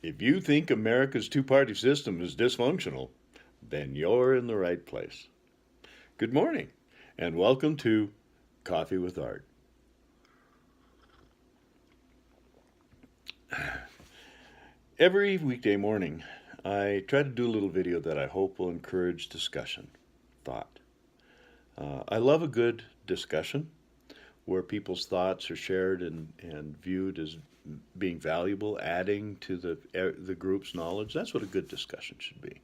If you think America's two-party system is dysfunctional, then you're in the right place. Good morning, and welcome to Coffee with Art. Every weekday morning, I try to do a little video that I hope will encourage discussion, thought. I love a good discussion where people's thoughts are shared and viewed as being valuable, adding to the group's knowledge. That's what a good discussion should be.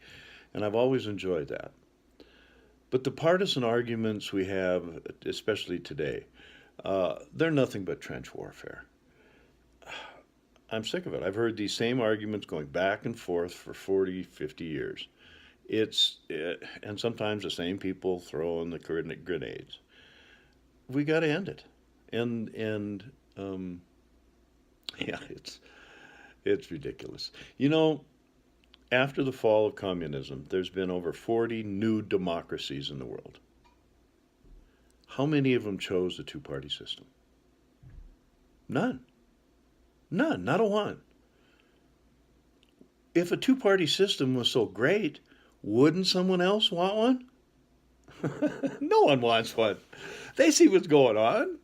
And I've always enjoyed that. But the partisan arguments we have, especially today, they're nothing but trench warfare. I'm sick of it. I've heard these same arguments going back and forth for 40, 50 years. And sometimes the same people throw in the grenades. We got to end it. And yeah, it's ridiculous. You know, after the fall of communism, there's been over 40 new democracies in the world. How many of them chose the two-party system? None. None, not a one. If a two-party system was so great, wouldn't someone else want one? No one wants one. They see what's going on.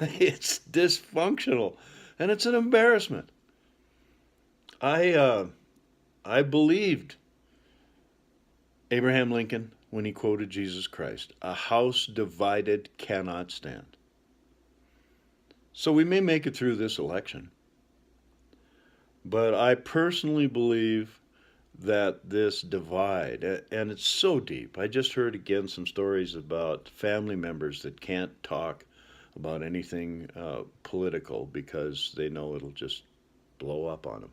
It's dysfunctional, and it's an embarrassment. I believed Abraham Lincoln when he quoted Jesus Christ, "A house divided cannot stand." So we may make it through this election, but I personally believe that this divide, and it's so deep. I just heard again some stories about family members that can't talk about anything political because they know it'll just blow up on them.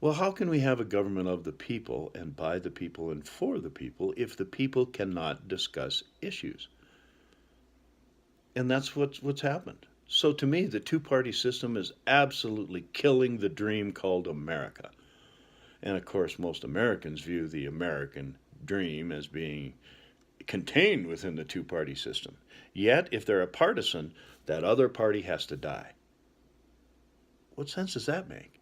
Well, how can we have a government of the people and by the people and for the people if the people cannot discuss issues? And that's what's happened. So to me, the two-party system is absolutely killing the dream called America. And of course, most Americans view the American dream as being contained within the two-party system. Yet, if they're a partisan, that other party has to die. What sense does that make?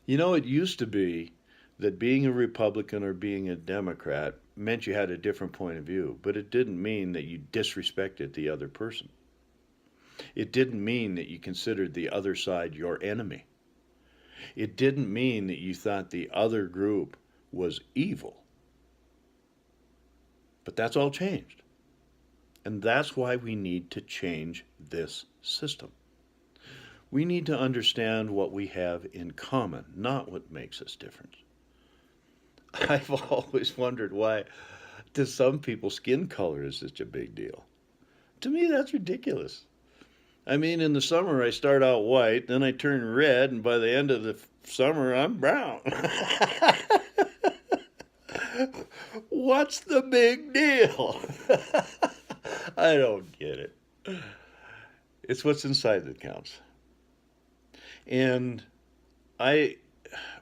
You know, it used to be that being a Republican or being a Democrat meant you had a different point of view, but it didn't mean that you disrespected the other person. It didn't mean that you considered the other side your enemy. It didn't mean that you thought the other group was evil. But that's all changed. And that's why we need to change this system. We need to understand what we have in common, not what makes us different. I've always wondered why, to some people, skin color is such a big deal. To me, that's ridiculous. I mean, in the summer, I start out white, then I turn red, and by the end of the summer, I'm brown. What's the big deal? I don't get it. It's what's inside that counts. And I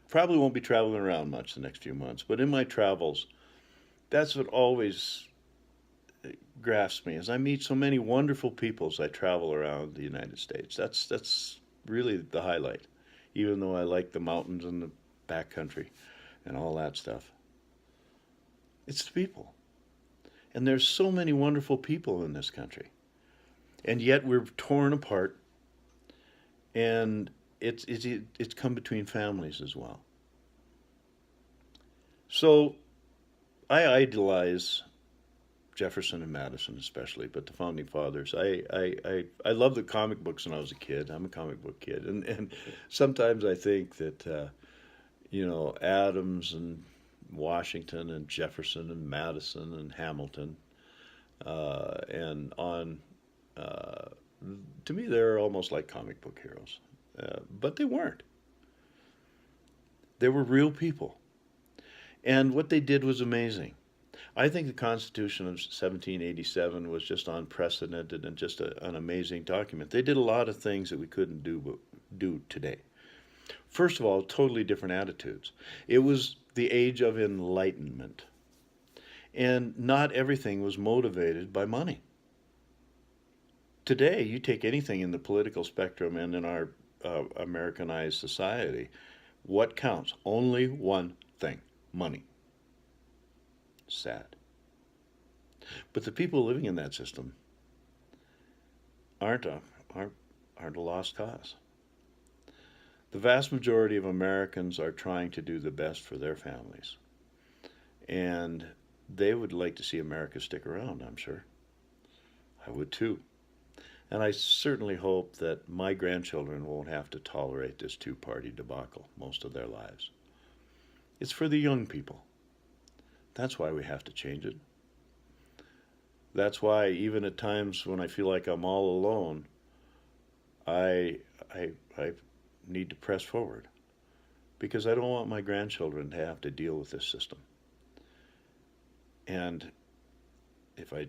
probably won't be traveling around much the next few months, but in my travels, that's what always grasps me as I meet so many wonderful people as I travel around the United States. That's really the highlight, even though I like the mountains and the backcountry and all that stuff. It's the people. And there's so many wonderful people in this country. And yet we're torn apart, and it's come between families as well. So I idolize Jefferson and Madison especially, but the founding fathers. I love the comic books when I was a kid. I'm a comic book kid, and sometimes I think that Adams and Washington and Jefferson and Madison and Hamilton and on. To me, they're almost like comic book heroes, but they weren't. They were real people, and what they did was amazing. I think the Constitution of 1787 was just unprecedented and just an amazing document. They did a lot of things that we couldn't do today. First of all, totally different attitudes. It was the age of enlightenment, and not everything was motivated by money. Today, you take anything in the political spectrum and in our Americanized society, what counts? Only one thing: money. Sad. But the people living in that system aren't a, aren't, aren't a lost cause. The vast majority of Americans are trying to do the best for their families. And they would like to see America stick around, I'm sure. I would too. And I certainly hope that my grandchildren won't have to tolerate this two-party debacle most of their lives. It's for the young people. That's why we have to change it. That's why even at times when I feel like I'm all alone, I, I need to press forward because I don't want my grandchildren to have to deal with this system. And if I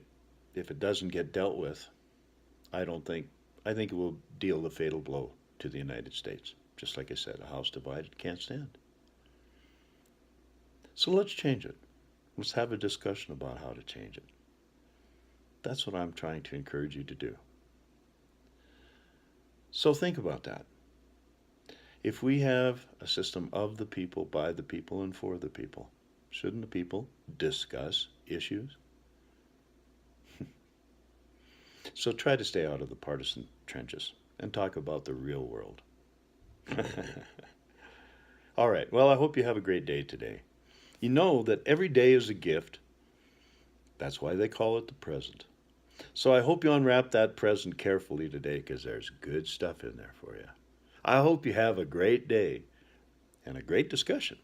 if it doesn't get dealt with, I don't think I think it will deal the fatal blow to the United States. Just like I said, a house divided can't stand. So let's change it. Let's have a discussion about how to change it. That's what I'm trying to encourage you to do. So think about that. If we have a system of the people, by the people, and for the people, shouldn't the people discuss issues? So try to stay out of the partisan trenches and talk about the real world. All right. Well, I hope you have a great day today. You know that every day is a gift. That's why they call it the present. So I hope you unwrap that present carefully today because there's good stuff in there for you. I hope you have a great day and a great discussion.